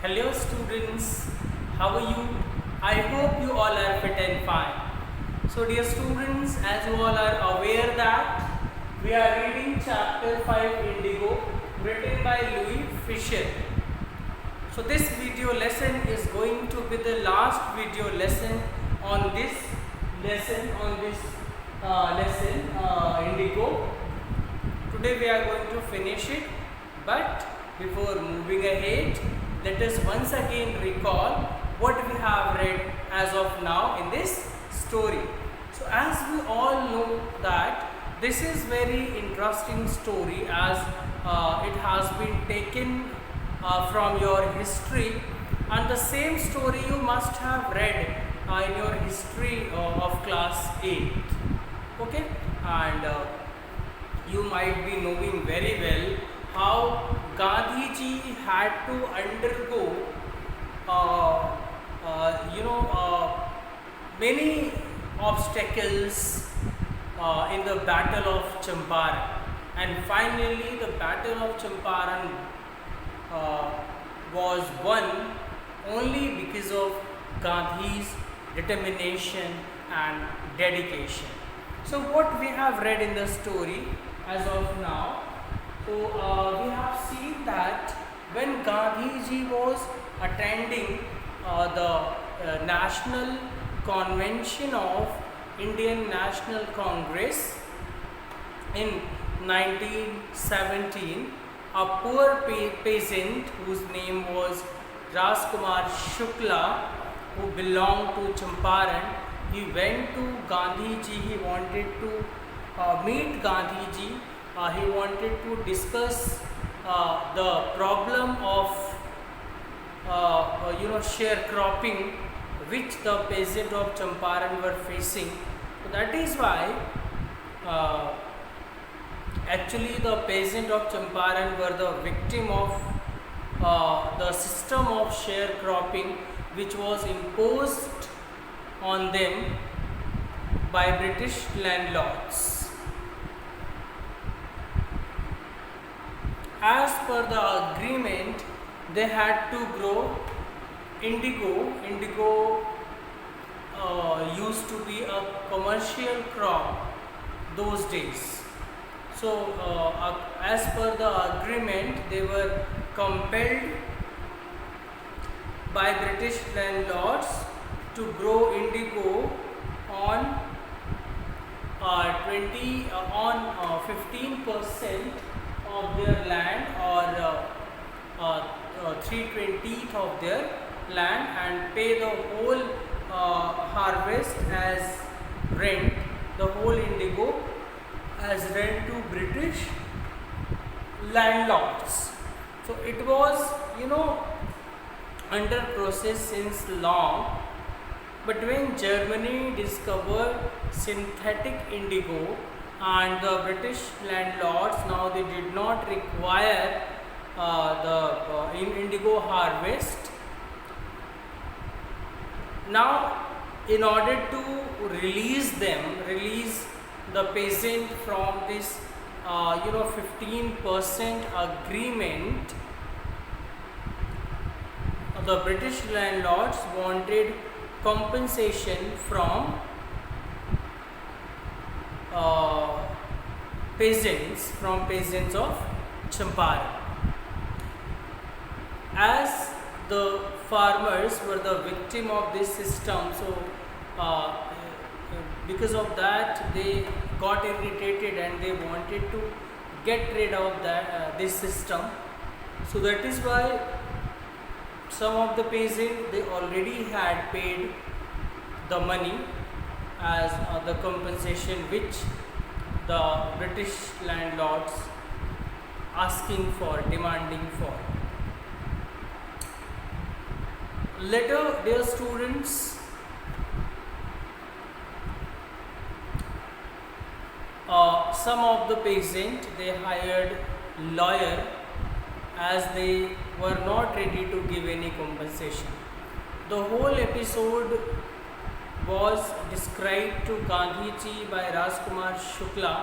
Hello students, how are you? I hope you all are fit and fine. So dear students, as you all are aware that we are reading chapter 5 Indigo written by Louis Fisher. So this video lesson is going to be the last video lesson on this lesson Indigo. Today we are going to finish it, but before moving ahead, let us once again recall what we have read as of now in this story. So as we all know that this is very interesting story as it has been taken from your history, and the same story you must have read in your history of class 8. Okay, and you might be knowing very well how Gandhiji had to undergo many obstacles in the battle of Champaran, and finally the battle of Champaran was won only because of Gandhi's determination and dedication. So what we have read in the story as of now, so we have seen that when Gandhiji was attending the National Convention of Indian National Congress in 1917, a poor peasant whose name was Rajkumar Shukla, who belonged to Champaran, he went to Gandhiji. He wanted to meet Gandhiji. He wanted to discuss the problem of sharecropping which the peasant of Champaran were facing. So that is why actually the peasant of Champaran were the victim of the system of sharecropping which was imposed on them by British landlords. As per the agreement, they had to grow indigo. Indigo used to be a commercial crop those days. So, as per the agreement, they were compelled by British landlords to grow indigo on 15% of their land, or 3/20 of their land, and pay the whole harvest as rent, the whole indigo as rent to British landlords. So it was under process since long, but when Germany discovered synthetic indigo and the British landlords, now they did not require the indigo harvest. Now, in order to release the peasant from this 15% agreement, the British landlords wanted compensation from peasants of Champaran. As the farmers were the victim of this system, so because of that they got irritated and they wanted to get rid of this system. So that is why some of the peasants, they already had paid the money as the compensation which the British landlords demanding for. Later, dear students, some of the peasants, they hired lawyer as they were not ready to give any compensation. The whole episode was described to Gandhiji by Rajkumar Shukla,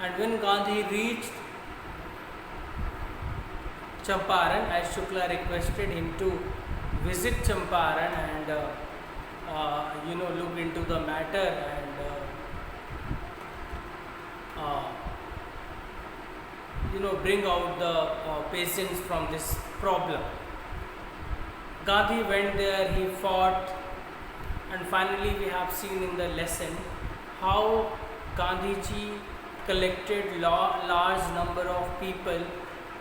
and when Gandhi reached Champaran, as Shukla requested him to visit Champaran and look into the matter and bring out the patients from this problem. Gandhi went there, he fought, and finally we have seen in the lesson how Gandhiji collected large number of people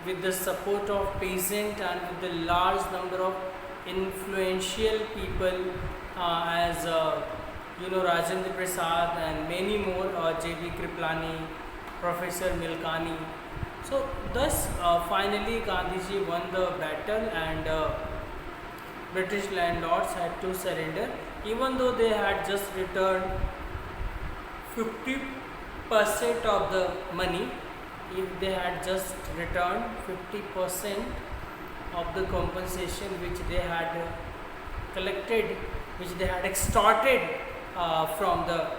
with the support of peasant and with the large number of influential people as Rajendra Prasad and many more, J.B. Kriplani, Professor Milkani. So thus finally Gandhiji won the battle and British landlords had to surrender, even though they had just returned 50% of the money. If they had just returned 50% of the compensation which they had collected, which they had extorted from the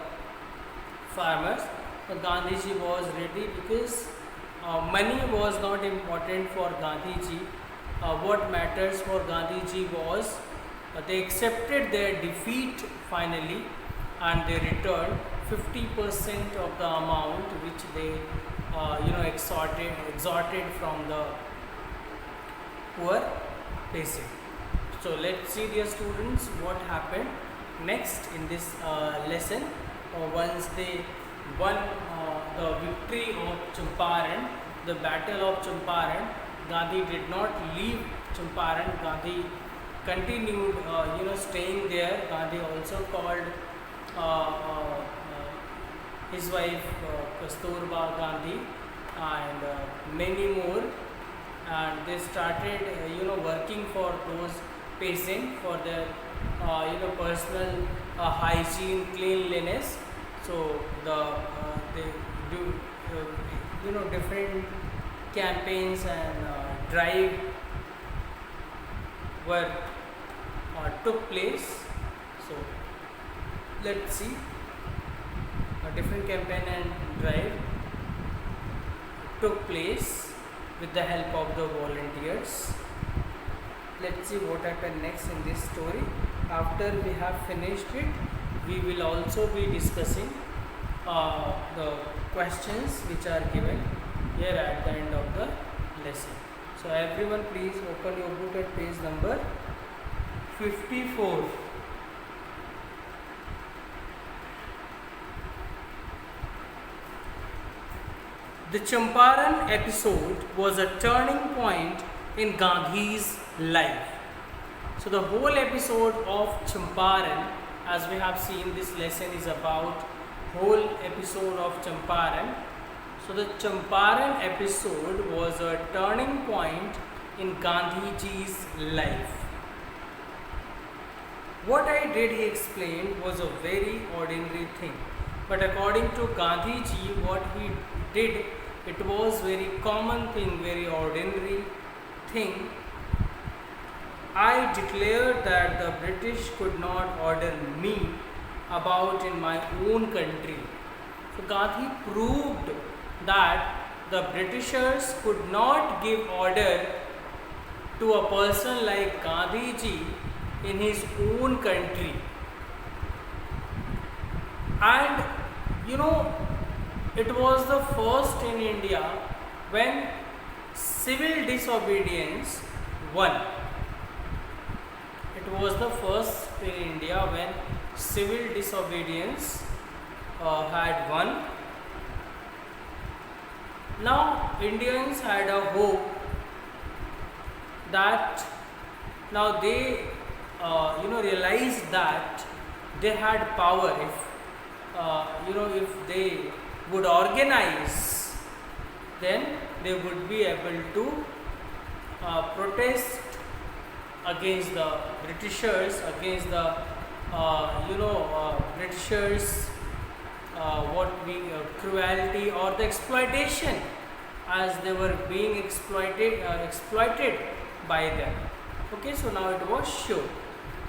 farmers, Gandhiji was ready because money was not important for Gandhiji. What matters for Gandhiji was they accepted their defeat finally and they returned 50% of the amount which they extorted from the poor peasant. So let's see, dear students, what happened next in this lesson. Once they won the victory of Champaran, the battle of Champaran, Gandhi did not leave Champaran. Gandhi continued, staying there. Gandhi also called his wife Kasturba Gandhi and many more, and they started, working for those patients for their, personal hygiene, cleanliness. So they do, different campaigns and drive were took place. So let's see, a different campaign and drive took place with the help of the volunteers. Let's see what happened next in this story. After we have finished it, we will also be discussing the questions which are given here at the end of the lesson. So everyone, please open your book at page number 54. The Champaran episode was a turning point in Gandhi's life. So the whole episode of Champaran, as we have seen, this lesson is about whole episode of Champaran. So the Champaran episode was a turning point in Gandhiji's life. What I did, he explained, was a very ordinary thing. But according to Gandhiji, what he did, it was very common thing, very ordinary thing. I declared that the British could not order me about in my own country. So Gandhi proved that the Britishers could not give order to a person like Gandhiji in his own country. And it was the first in India when civil disobedience won. It was the first in India when civil disobedience had won. Now Indians had a hope that now they realized that they had power if they would organize, then they would be able to protest against the Britishers, against the Britishers cruelty or the exploitation, as they were being exploited by them. Okay, so now it was sure.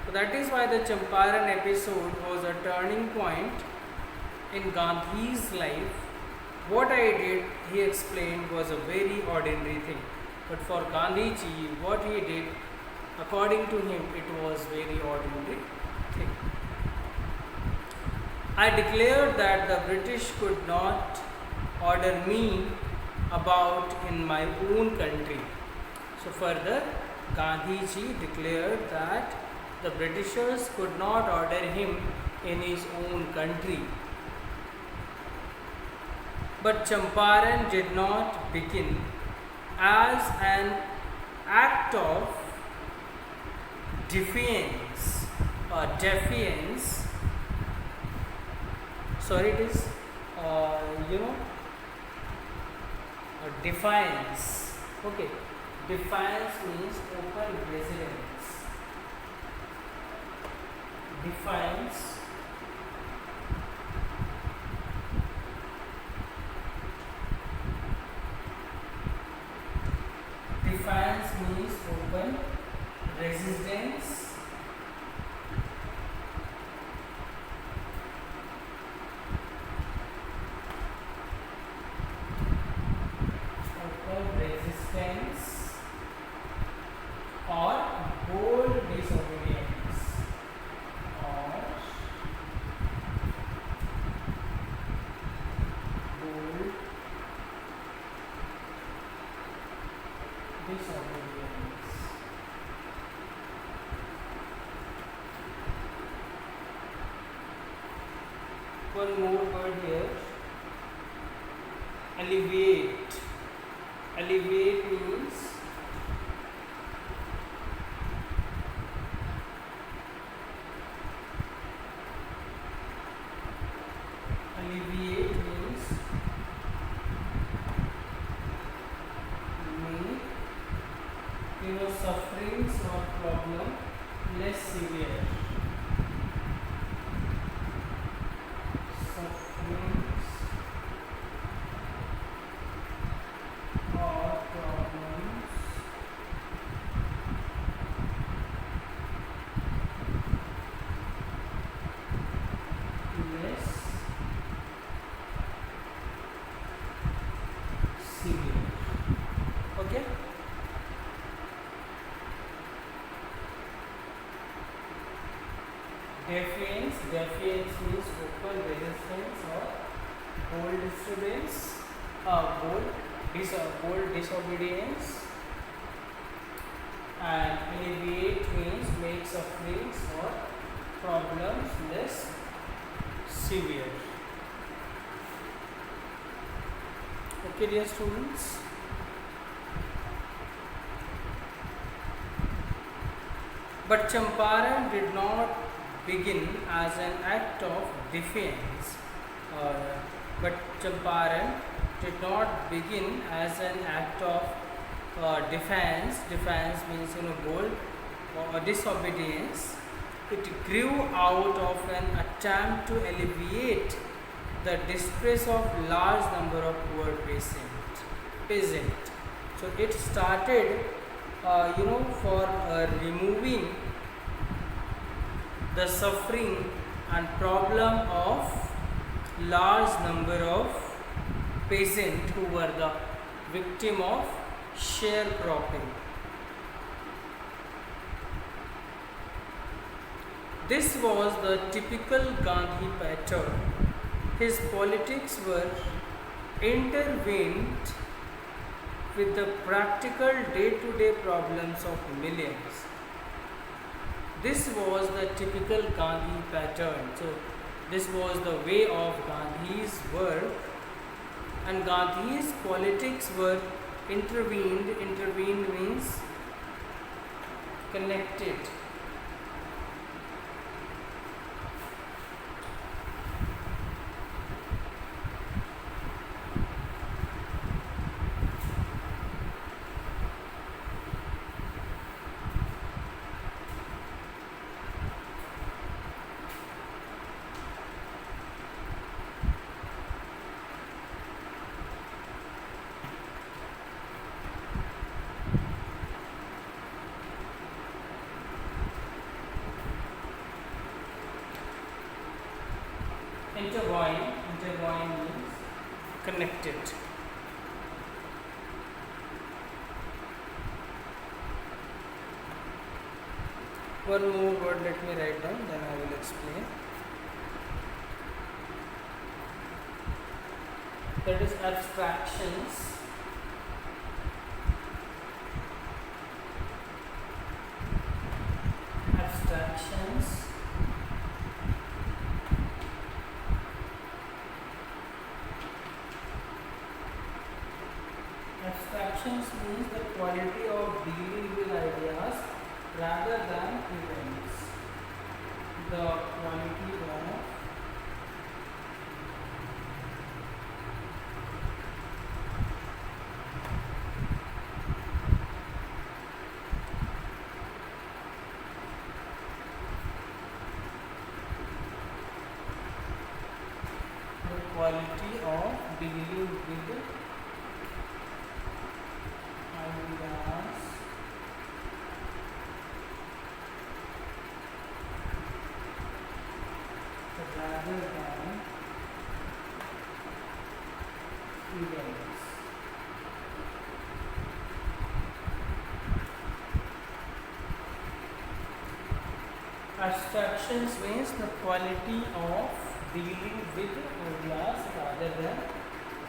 So that is why the Champaran episode was a turning point in Gandhi's life. What I did, he explained, was a very ordinary thing. But for Gandhiji, what he did, according to him, it was very ordinary thing. I declared that the British could not order me about in my own country. So further, Gandhiji declared that the Britishers could not order him in his own country. But Champaran did not begin as an act of defiance or defiance. Sorry, it is defiance. Okay, defiance means open resistance. Defiance means open resistance. Open resistance or bold disobedience. Or bold disobedience. One more word here. Alleviate. Alleviate means make sufferings or problem less severe. Sufferings or problems less severe. Okay. Defiance means open resistance or bold disobedience. Bold disobedience. And alleviate means make sufferings or problems less severe. Okay, dear students. But Champaran did not begin as an act of defiance. But Champaran did not begin as an act of defense. Defense means bold or disobedience. It grew out of an attempt to alleviate the distress of large number of poor peasant. So it started for removing the suffering and problem of large number of peasants who were the victim of sharecropping. This was the typical Gandhi pattern. His politics were intertwined with the practical day-to-day problems of millions. This was the typical Gandhi pattern. So this was the way of Gandhi's work, and Gandhi's politics were intervened. Intervened means connected. One more word, let me write down, then I will explain. That is abstractions. Abstractions. Abstractions means the quality of dealing with ideas rather than events. The quality of dealing with ideas rather than events. Abstractions means the quality of dealing with ideas rather than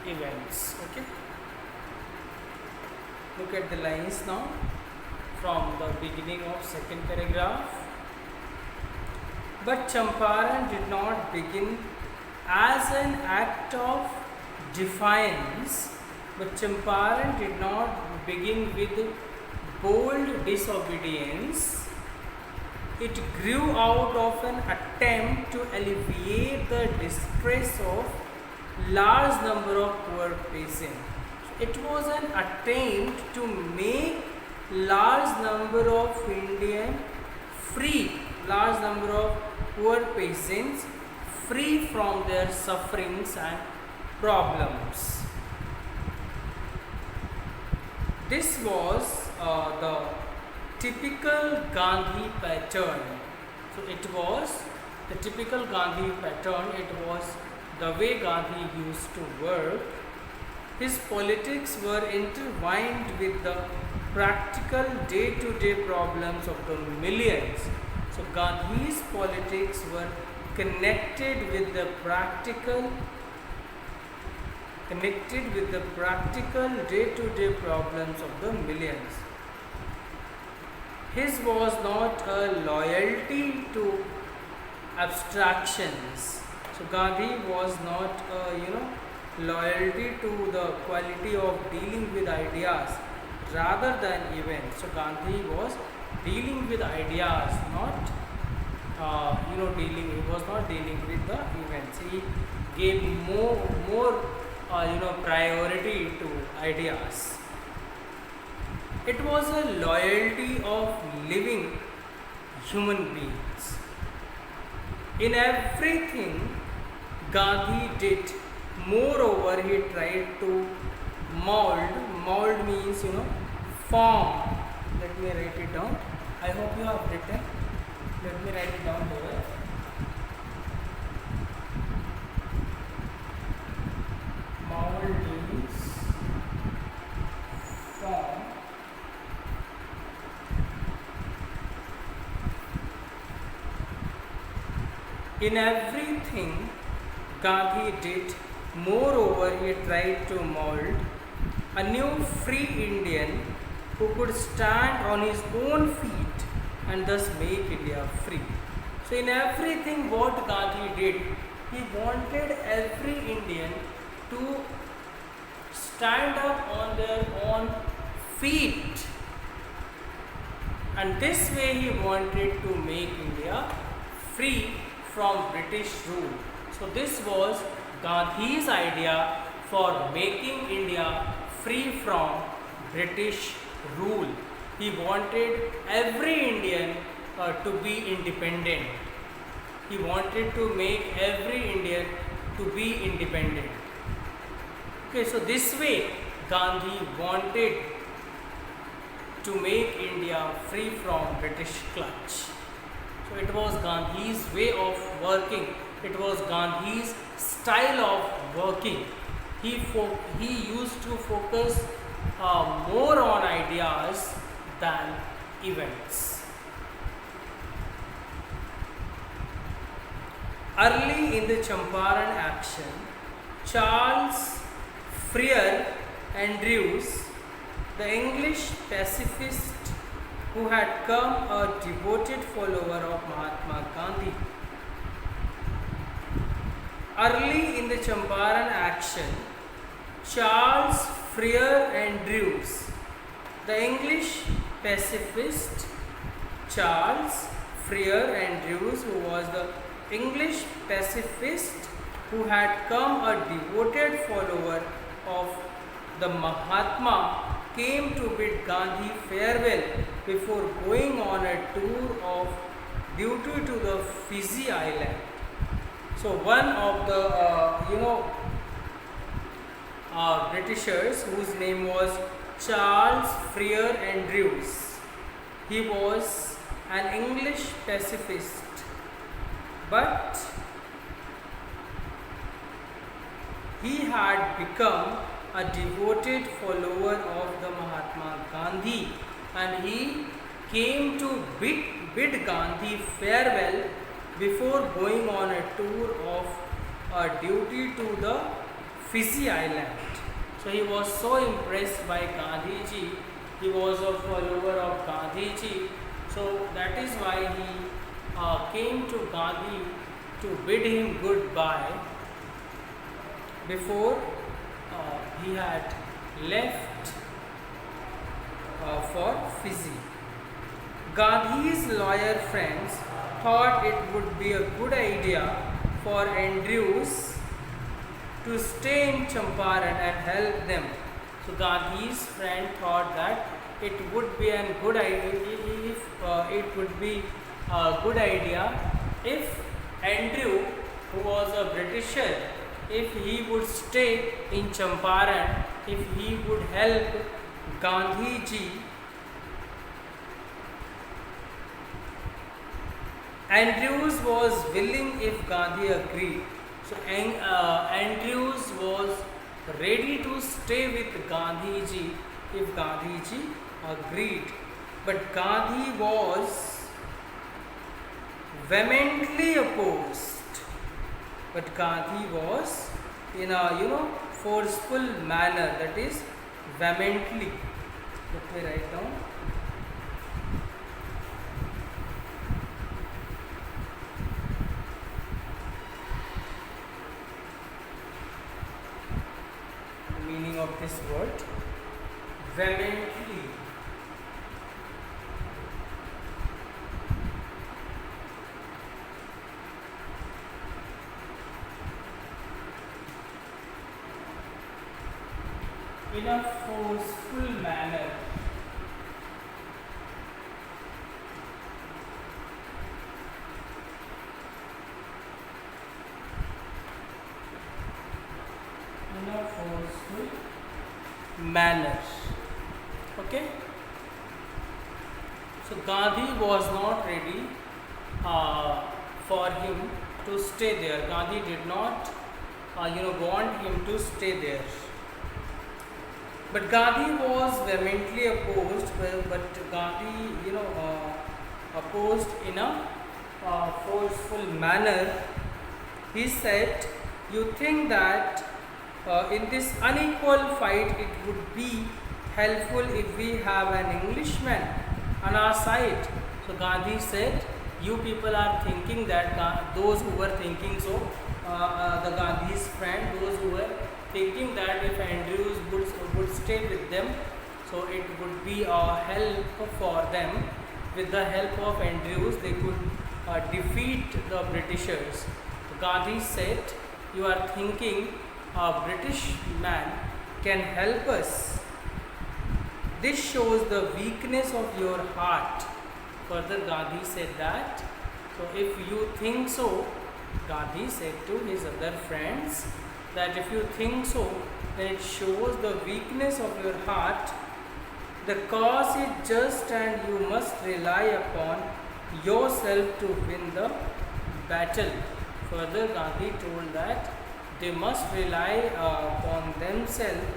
events. Okay. Look at the lines now from the beginning of second paragraph. But Champaran did not begin as an act of defiance, but Champaran did not begin with bold disobedience. It grew out of an attempt to alleviate the distress of large number of poor peasants. It was an attempt to make large number of large number of poor peasants free from their sufferings and problems. This was the typical Gandhi pattern. So it was the typical Gandhi pattern. It was the way Gandhi used to work. His politics were intertwined with the practical day-to-day problems of the millions. So Gandhi's politics were connected with the practical day-to-day problems of the millions. His was not a loyalty to abstractions. So Gandhi was not a loyalty to the quality of dealing with ideas rather than events. So Gandhi was dealing with ideas, not he was not dealing with the events. He gave more priority to ideas. It was a loyalty of living human beings. In everything Gandhi did, moreover, he tried to mold means form. Let me write it down. I hope you have written. Let me write it down here. Mold means form. In everything Gandhi did, moreover, he tried to mold a new free Indian who could stand on his own feet and thus make India free. So in everything what Gandhi did, he wanted every Indian to stand up on their own feet, and this way he wanted to make India free from British rule. So this was Gandhi's idea for making India free from British rule. He wanted every Indian to be independent. He wanted to make every Indian to be independent. Okay, so this way Gandhi wanted to make India free from British clutch. So it was Gandhi's way of working. It was Gandhi's style of working. He used to focus more on ideas than events. Early in the Champaran action, Charles Freer Andrews, the English pacifist who had come a devoted follower of Mahatma Gandhi. Early in the Champaran action, Charles Freer Andrews, the English pacifist Charles Freer Andrews, who was the English pacifist who had come a devoted follower of the Mahatma, came to bid Gandhi farewell before going on a tour of duty to the Fiji island. So one of the Britishers whose name was Charles Freer Andrews. He was an English pacifist, but he had become a devoted follower of the Mahatma Gandhi, and he came to bid Gandhi farewell before going on a tour of a duty to the Fiji island. So he was so impressed by Gandhiji, he was a follower of Gandhiji, so that is why he came to Gandhi to bid him goodbye before he had left for Fiji. Gandhi's lawyer friends thought it would be a good idea for Andrews to stay in Champaran and help them. So Gandhi's friend thought that it would be a good idea if Andrew, who was a Britisher, if he would stay in Champaran, if he would help Gandhiji. Andrews was willing if Gandhi agreed. So Andrews was ready to stay with Gandhiji if Gandhiji agreed. But Gandhi was vehemently opposed. But Gandhi was in a forceful manner, that is vehemently. Let me write down. Meaning of this word, vehemently. In a forceful manner. In a forceful manner. Okay. So Gandhi was not ready for him to stay there. Gandhi did not want him to stay there. But Gandhi was vehemently opposed. But Gandhi opposed in a forceful manner. He said, "You think that in this unequal fight it would be helpful if we have an Englishman on our side." So Gandhi said, you people are thinking that, those who were thinking so, the Gandhi's friend, those who were thinking that if Andrews would stay with them, so it would be a help for them. With the help of Andrews, they could defeat the Britishers. Gandhi said, you are thinking a British man can help us. This shows the weakness of your heart. Further, Gandhi said that, so if you think so, Gandhi said to his other friends, that if you think so, then it shows the weakness of your heart. The cause is just and you must rely upon yourself to win the battle. Further, Gandhi told that they must rely upon themselves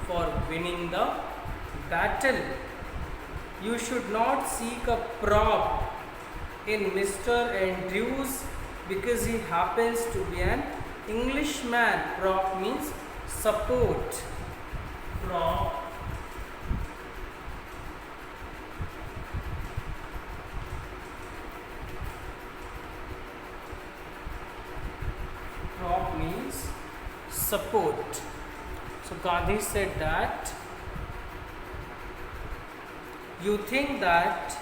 for winning the battle. You should not seek a prop in Mr. Andrews' because he happens to be an Englishman. Prop means support. Prop means support. So Gandhi said that you think that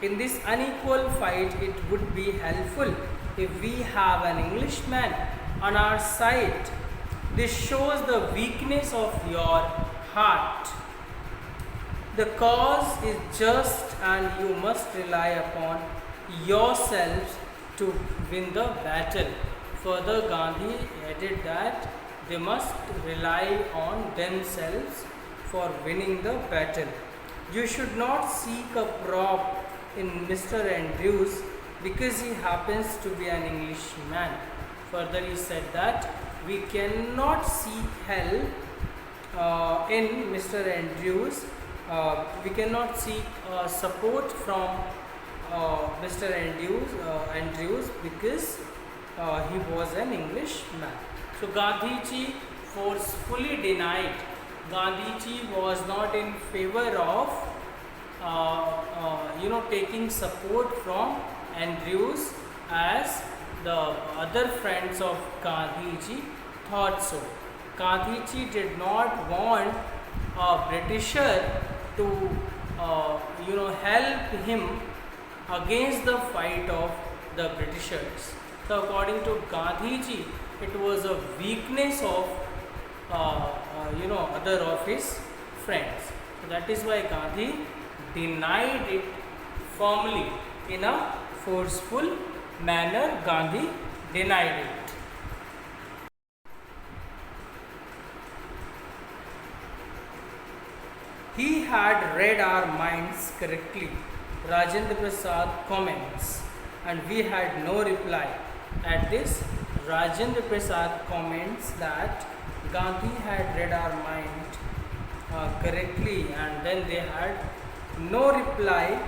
in this unequal fight it would be helpful if we have an Englishman on our side. This shows the weakness of your heart. The cause is just and you must rely upon yourselves to win the battle. Further, Gandhi added that they must rely on themselves for winning the battle. You should not seek a prop in Mr. Andrews because he happens to be an Englishman. Further, he said that we cannot seek help in Mr. Andrews. We cannot seek support from Mr. Andrews because he was an Englishman. So Gandhiji forcefully denied. Gandhiji was not in favor of taking support from Andrews as the other friends of Gandhiji thought so. Gandhiji did not want a Britisher to help him against the fight of the Britishers. So according to Gandhiji, it was a weakness of other of his friends. So that is why Gandhi denied it firmly in a forceful manner. Gandhi denied it. He had read our minds correctly, Rajendra Prasad comments, and we had no reply. At this, Rajendra Prasad comments that Gandhi had read our mind correctly and then they had no reply.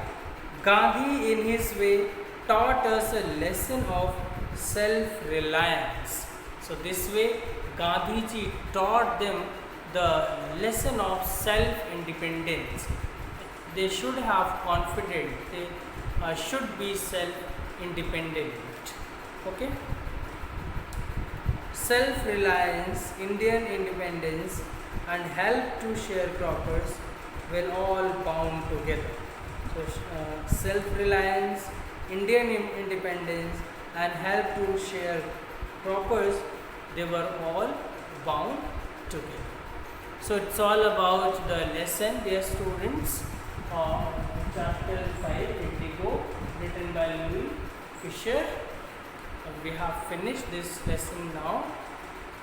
Gandhi in his way taught us a lesson of self-reliance. So this way Gandhiji taught them the lesson of self-independence. They should have confidence, they should be self-independent. Okay? Self-reliance, Indian independence and help to sharecroppers were all bound together. So self-reliance, Indian independence and help to sharecroppers, they were all bound together. So it's all about the lesson, dear students, chapter 5, Indigo, written by Louis Fisher. We have finished this lesson now,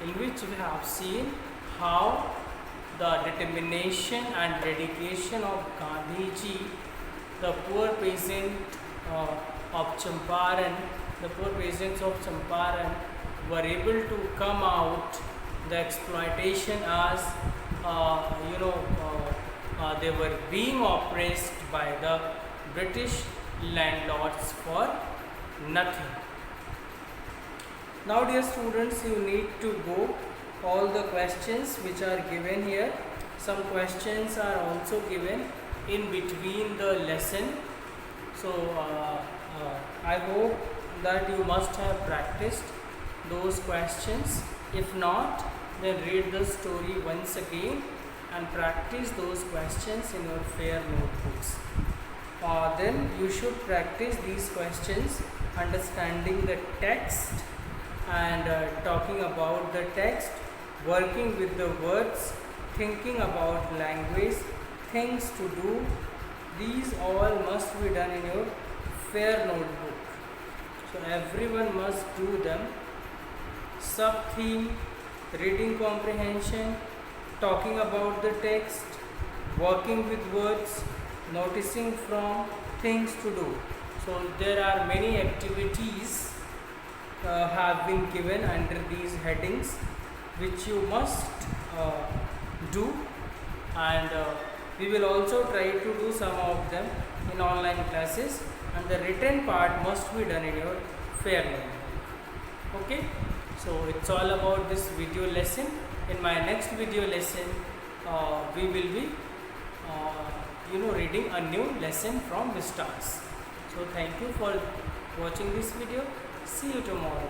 in which we have seen how the determination and dedication of Gandhiji, the poor peasant of Champaran, the poor peasants of Champaran were able to come out the exploitation as they were being oppressed by the British landlords for nothing. Now dear students, you need to go all the questions which are given here. Some questions are also given in between the lesson. So I hope that you must have practiced those questions. If not, then read the story once again and practice those questions in your fair notebooks. Then you should practice these questions understanding the text and talking about the text, working with the words, thinking about language, things to do. These all must be done in your fair notebook. So everyone must do them. Sub-theme, reading comprehension, talking about the text, working with words, noticing from, things to do. So there are many activities have been given under these headings which you must do, and we will also try to do some of them in online classes, and the written part must be done in your fair notebook. Okay, so it's all about this video lesson. In my next video lesson, we will be reading a new lesson from stars. So thank you for watching this video. See you tomorrow.